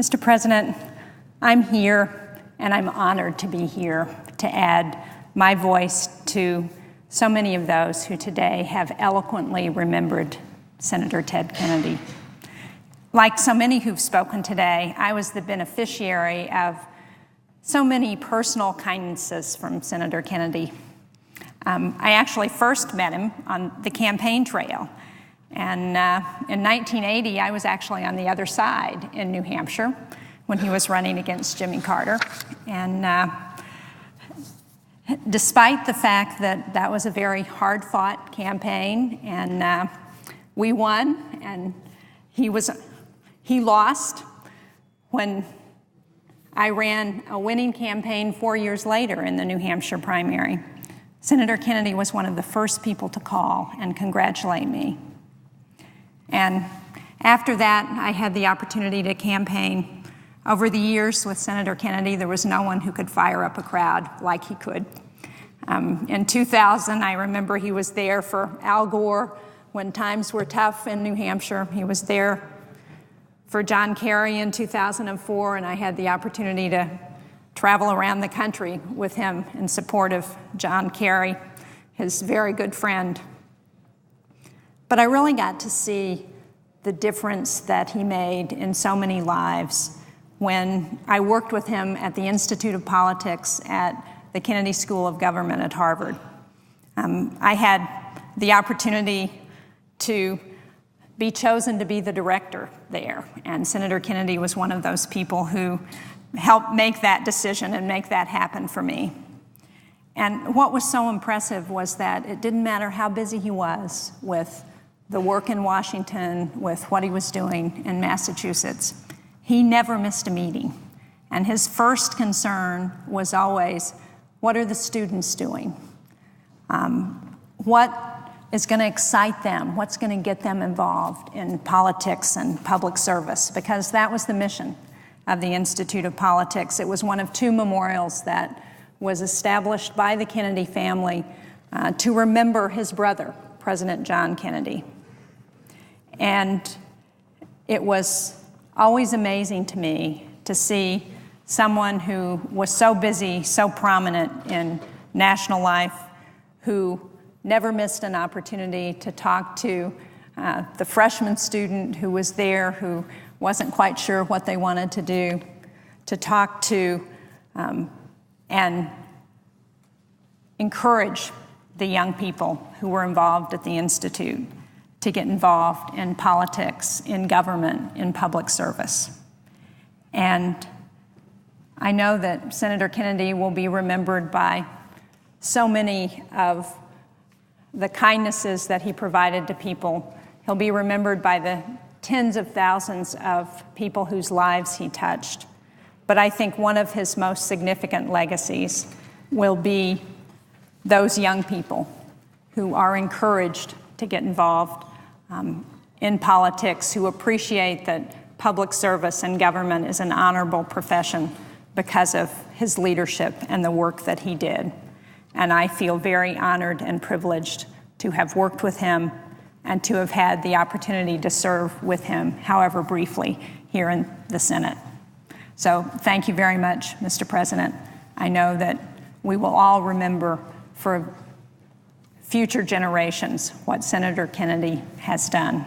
Mr. President, I'm here and I'm honored to be here to add my voice to so many of those who today have eloquently remembered Senator Ted Kennedy. Like so many who've spoken today, I was the beneficiary of so many personal kindnesses from Senator Kennedy. I actually first met him on the campaign trail. And in 1980, I was actually on the other side in New Hampshire when he was running against Jimmy Carter. And despite the fact that that was a very hard-fought campaign, and we won, and he lost when I ran a winning campaign 4 years later in the New Hampshire primary. Senator Kennedy was one of the first people to call and congratulate me. And after that, I had the opportunity to campaign. Over the years with Senator Kennedy, there was no one who could fire up a crowd like he could. In 2000, I remember he was there for Al Gore when times were tough in New Hampshire. He was there for John Kerry in 2004, and I had the opportunity to travel around the country with him in support of John Kerry, his very good friend. But I really got to see the difference that he made in so many lives when I worked with him at the Institute of Politics at the Kennedy School of Government at Harvard. I had the opportunity to be chosen to be the director there, and Senator Kennedy was one of those people who helped make that decision and make that happen for me. And what was so impressive was that it didn't matter how busy he was with the work in Washington, with what he was doing in Massachusetts. He never missed a meeting. And his first concern was always, what are the students doing? What is going to excite them? What's going to get them involved in politics and public service? Because that was the mission of the Institute of Politics. It was one of two memorials that was established by the Kennedy family to remember his brother, President John Kennedy. And it was always amazing to me to see someone who was so busy, so prominent in national life, who never missed an opportunity to talk to the freshman student who was there, who wasn't quite sure what they wanted to do, to talk to and encourage the young people who were involved at the Institute to get involved in politics, in government, in public service. And I know that Senator Kennedy will be remembered by so many of the kindnesses that he provided to people. He'll be remembered by the tens of thousands of people whose lives he touched. But I think one of his most significant legacies will be those young people who are encouraged to get involved in politics, who appreciate that public service and government is an honorable profession because of his leadership and the work that he did. And I feel very honored and privileged to have worked with him and to have had the opportunity to serve with him, however briefly, here in the Senate. So thank you very much, Mr. President. I know that we will all remember for future generations what Senator Kennedy has done.